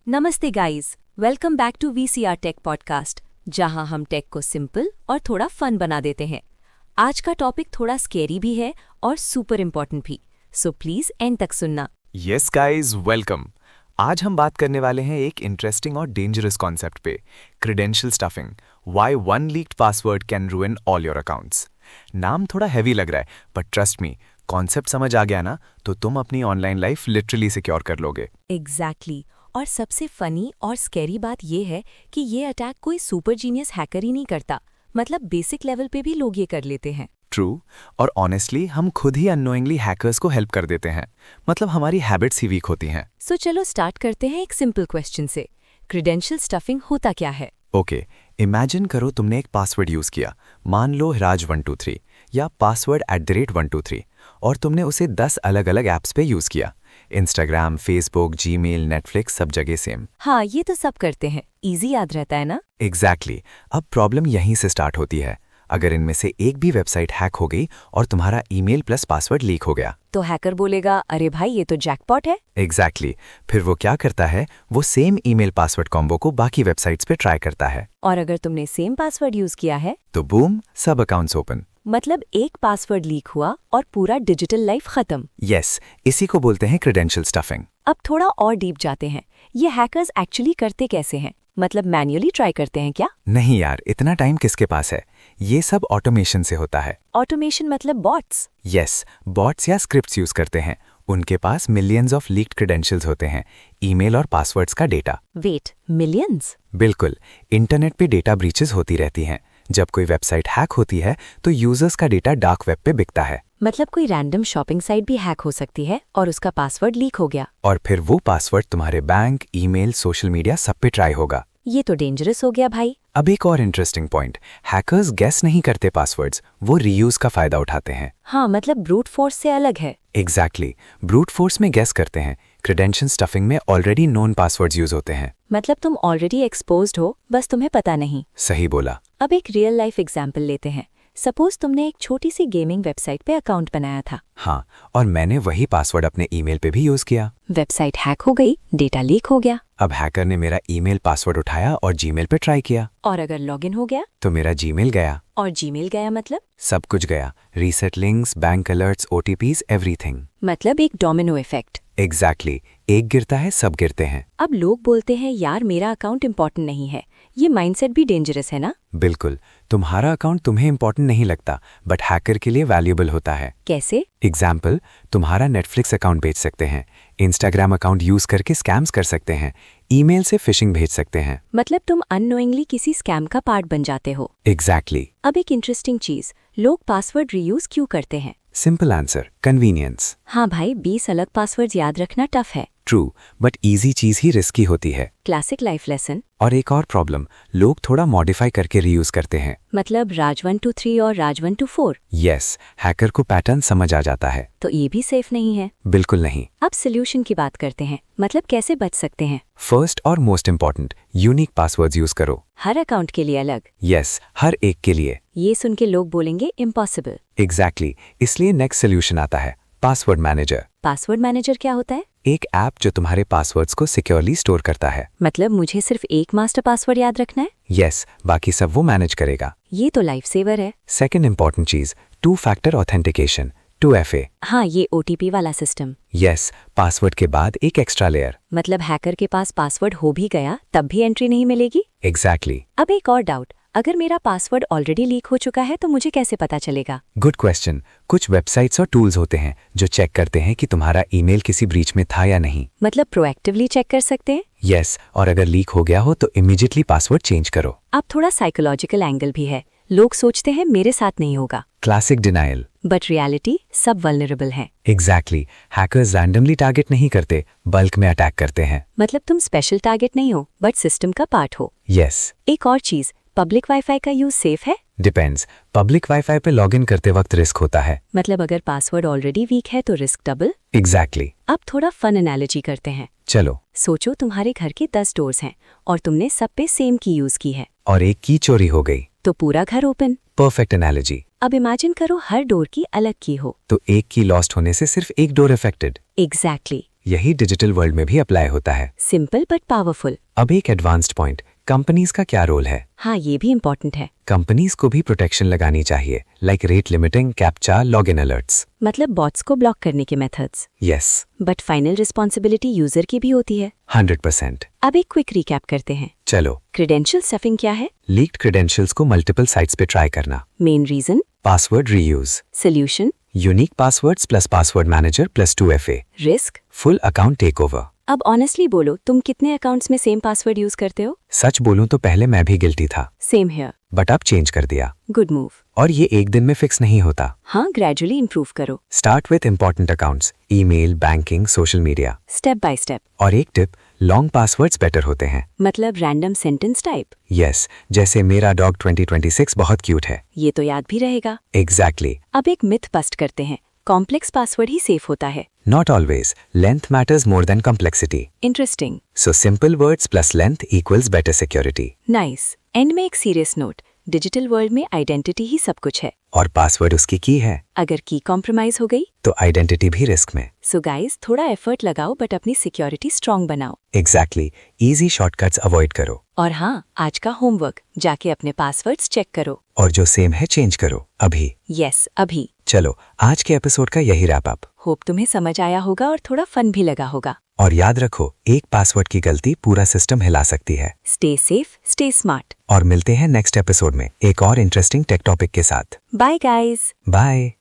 नमस्ते guys, welcome back to VCR tech podcast, जहां हम टेक को सिंपल और थोड़ा फन बना देते हैं। आज का टॉपिक थोड़ा स्केरी भी है और सुपर इम्पोर्टेंट भी, सो प्लीज एंड तक सुनना। Yes guys, welcome. आज हम बात करने वाले हैं एक इंटरेस्टिंग और डेंजरस कॉन्सेप्ट पे, credential stuffing. Why one leaked password can ruin all your accounts. नाम थोड़ा हैवी लग रहा है, बट ट्रस्ट मी, कॉन्सेप्ट समझ आ गया ना तो तुम अपनी ऑनलाइन लाइफ लिटरली सिक्योर कर लोगे। एग्जैक्टली। और सबसे फनी और स्कैरी बात ये है कि ये अटैक कोई सुपर जीनियस हैकर ही नहीं करता, मतलब बेसिक लेवल पे भी लोग ये कर लेते हैं। ट्रू, और ऑनेस्टली हम खुद ही अननोइंगली हैकर्स को हेल्प कर देते हैं, मतलब हमारी हैबिट्स ही वीक होती हैं। सो चलो स्टार्ट करते हैं एक सिंपल क्वेश्चन से। क्रेडेंशियल स्टफिंग होता क्या है? ओके, इमेजिन करो तुमने एक पासवर्ड यूज किया, मान लो राज123 या password@123, और तुमने उसे 10 अलग अलग ऐप्स पे यूज किया। इंस्टाग्राम, फेसबुक, जीमेल, नेटफ्लिक्स, सब जगह सेम। हाँ, ये तो सब करते हैं, इजी याद रहता है ना। एग्जैक्टली। अब प्रॉब्लम यहीं से स्टार्ट होती है। अगर इनमें से एक भी वेबसाइट हैक हो गई और तुम्हारा ईमेल प्लस पासवर्ड लीक हो गया, तो हैकर बोलेगा, अरे भाई ये तो जैकपॉट है। एग्जैक्टली। फिर वो क्या करता है, वो सेम ईमेल पासवर्ड कॉम्बो को बाकी वेबसाइट्स पे ट्राई करता है। और अगर तुमने सेम पासवर्ड यूज किया है तो बूम, सब अकाउंट्स ओपन। मतलब एक पासवर्ड लीक हुआ और पूरा डिजिटल लाइफ खत्म। यस, इसी को बोलते हैं क्रेडेंशियल स्टफिंग। अब थोड़ा और डीप जाते हैं। ये हैकर्स एक्चुअली करते कैसे हैं? मतलब मैन्युअली ट्राई करते हैं क्या? नहीं यार, इतना टाइम किसके पास है। ये सब ऑटोमेशन से होता है। ऑटोमेशन मतलब बॉट्स? यस, बॉट्स या स्क्रिप्ट्स यूज करते हैं। उनके पास मिलियंस ऑफ लीक्ड क्रेडेंशियल्स होते हैं, ईमेल और पासवर्ड्स का डेटा। Wait, millions? बिल्कुल, इंटरनेट पे डेटा ब्रीचेस होती रहती हैं। जब कोई वेबसाइट हैक होती है तो यूजर्स का डेटा डार्क वेब पे बिकता है। मतलब कोई रैंडम शॉपिंग साइट भी हैक हो सकती है और उसका पासवर्ड लीक हो गया, और फिर वो पासवर्ड तुम्हारे बैंक, ईमेल, सोशल मीडिया सब पे ट्राई होगा। ये तो डेंजरस हो गया भाई। अब एक और इंटरेस्टिंग पॉइंट, हैकर्स गेस नहीं करते पासवर्ड्स, वो रीयूज का फायदा उठाते हैं। हाँ, मतलब ब्रूट फोर्स से अलग है। एग्जैक्टली, ब्रूट फोर्स में गेस करते हैं, क्रेडेंशियल स्टफिंग में ऑलरेडी नोन पासवर्ड्स यूज होते हैं। मतलब तुम ऑलरेडी एक्सपोज्ड हो, बस तुम्हें पता नहीं। सही बोला। अब एक रियल लाइफ एग्जाम्पल लेते हैं। सपोज तुमने एक छोटी सी गेमिंग वेबसाइट पे अकाउंट बनाया था। हाँ, और मैंने वही पासवर्ड अपने ईमेल पे भी यूज किया। वेबसाइट हैक हो गई, डेटा लीक हो गया। अब हैकर ने मेरा ईमेल पासवर्ड उठाया और जीमेल पे ट्राई किया। और अगर लॉगिन हो गया तो मेरा जीमेल गया। और जीमेल गया मतलब? सब कुछ गया, reset links, bank alerts, OTPs, everything. मतलब एक डोमिनो इफेक्ट। एग्जैक्टली, एक गिरता है सब गिरते हैं। अब लोग बोलते हैं यार मेरा अकाउंट इम्पोर्टेंट नहीं है। ये माइंडसेट भी डेंजरस है ना? बिल्कुल, तुम्हारा अकाउंट तुम्हें इंपॉर्टेंट नहीं लगता, बट हैकर के लिए वैल्यूएबल होता है। कैसे? एग्जाम्पल, तुम्हारा नेटफ्लिक्स अकाउंट बेच सकते हैं, इंस्टाग्राम अकाउंट यूज करके स्कैम्स कर सकते हैं, ईमेल से फिशिंग भेज सकते हैं। मतलब तुम अननोइंगली किसी स्कैम का पार्ट बन जाते हो। एग्जैक्टली। अब एक इंटरेस्टिंग चीज, लोग पासवर्ड रीयूज क्यों करते हैं? Simple answer, convenience. हाँ भाई, 20 अलग पासवर्ड याद रखना टफ है। ट्रू, बट इजी चीज ही रिस्की होती है। Classic life lesson. और एक और प्रॉब्लम, लोग थोड़ा मॉडिफाई करके रीयूज करते हैं। मतलब राज123 और राज124। यस, हैकर को पैटर्न समझ आ जाता है। तो ये भी सेफ नहीं है। बिल्कुल नहीं। अब सोल्यूशन की बात करते हैं, मतलब कैसे बच सकते हैं। फर्स्ट और most important, unique passwords use करो। हर अकाउंट के लिए अलग? यस, हर एक के लिए। ये सुन के लोग बोलेंगे इम्पॉसिबल। एग्जैक्टली, इसलिए नेक्स्ट सोल्यूशन आता है, पासवर्ड मैनेजर। पासवर्ड मैनेजर क्या होता है? एक ऐप जो तुम्हारे पासवर्ड्स को सिक्योरली स्टोर करता है। मतलब मुझे सिर्फ एक मास्टर पासवर्ड याद रखना है? यस, बाकी सब वो मैनेज करेगा। ये तो लाइफ सेवर है। सेकंड इंपॉर्टेंट चीज, 2 फैक्टर ऑथेंटिकेशन, 2FA। हाँ, ये OTP वाला सिस्टम। यस, पासवर्ड के बाद एक एक्स्ट्रा लेयर। मतलब हैकर के पास पासवर्ड हो भी गया तब भी एंट्री नहीं मिलेगी? एग्जैक्टली। अब एक और डाउट, अगर मेरा पासवर्ड ऑलरेडी लीक हो चुका है तो मुझे कैसे पता चलेगा? Good question. कुछ वेबसाइट्स और टूल्स होते हैं जो चेक करते हैं कि तुम्हारा ईमेल किसी ब्रीच में था या नहीं। मतलब प्रोएक्टिवली चेक कर सकते हैं? यस, और अगर लीक हो गया हो तो इमीडिएटली पासवर्ड चेंज करो। अब थोड़ा साइकोलॉजिकल एंगल भी है। लोग सोचते हैं मेरे साथ नहीं होगा, क्लासिक डिनायल। बट रियलिटी सब वल्नरेबल हैं। एग्जैक्टली, हैकर्स रैंडमली टारगेट नहीं करते, बल्क में अटैक करते हैं। मतलब तुम स्पेशल टारगेट नहीं हो, बट सिस्टम का पार्ट हो। यस। एक और चीज, पब्लिक वाईफाई का यूज सेफ है? डिपेंड्स, पब्लिक वाईफाई पे लॉगिन करते वक्त रिस्क होता है। मतलब अगर पासवर्ड ऑलरेडी वीक है तो रिस्क डबल? एग्जैक्टली। अब थोड़ा फन एनालॉजी करते हैं। चलो। सोचो तुम्हारे घर के 10 डोर्स हैं और तुमने सब पे सेम की यूज की है, और एक की चोरी हो गई तो पूरा घर ओपन। Perfect analogy. अब इमेजिन करो हर डोर की अलग की हो, तो एक की लॉस्ट होने से सिर्फ एक डोर अफेक्टेड। एग्जैक्टली। यही डिजिटल वर्ल्ड में भी अप्लाई होता है। Simple but powerful. अब एक एडवांस्ड पॉइंट, कंपनीज का क्या रोल है? हाँ, ये भी इम्पोर्टेंट है। कंपनीज को भी प्रोटेक्शन लगानी चाहिए, like rate limiting, captcha, login alerts. मतलब बॉट्स को ब्लॉक करने के methods. Yes, but final responsibility user की भी होती है। 100%। अब एक क्विक रिकैप करते हैं। चलो, क्रेडेंशियल स्टफिंग क्या है? लीक्ड क्रेडेंशियल्स को मल्टीपल साइट्स पे ट्राई करना। Main reason? Password reuse. Solution? Unique passwords plus password manager plus 2FA। Risk? Full account take over. अब ऑनेस्टली बोलो, तुम कितने अकाउंट्स में सेम पासवर्ड यूज करते हो? सच बोलूं तो पहले मैं भी गिल्टी था, सेम हियर। बट अब चेंज कर दिया। Good move. और ये एक दिन में फिक्स नहीं होता। हाँ, ग्रेजुअली इंप्रूव करो। Start with important accounts, email, banking, social media. Step by step. और एक टिप, लॉन्ग पासवर्ड्स बेटर होते हैं। मतलब रैंडम सेंटेंस टाइप? यस, जैसे मेरा डॉग 2026 बहुत क्यूट है। ये तो याद भी रहेगा। एग्जैक्टली। अब एक मिथ बस्ट करते हैं, कॉम्प्लेक्स पासवर्ड ही सेफ होता है। Not always, length matters more than complexity. Interesting. So simple words plus length equals better security. Nice. And में एक सीरियस नोट, डिजिटल वर्ल्ड में आइडेंटिटी ही सब कुछ है। और पासवर्ड उसकी की है। अगर की कॉम्प्रोमाइज हो गई तो आइडेंटिटी भी रिस्क में। सो गाइस, थोड़ा एफर्ट लगाओ बट अपनी सिक्योरिटी स्ट्रांग बनाओ। एग्जैक्टली, इजी शॉर्टकट्स अवॉइड करो। और हाँ, आज का होमवर्क, जाके अपने पासवर्ड्स चेक करो। और जो सेम है चेंज करो अभी। यस, अभी। चलो, आज के एपिसोड का यही रैप अप। होप तुम्हें समझ आया होगा और थोड़ा फन भी लगा होगा। और याद रखो, एक पासवर्ड की गलती पूरा सिस्टम हिला सकती है। Stay safe, stay smart. और मिलते हैं नेक्स्ट एपिसोड में एक और इंटरेस्टिंग टेक टॉपिक के साथ। Bye guys. बाय।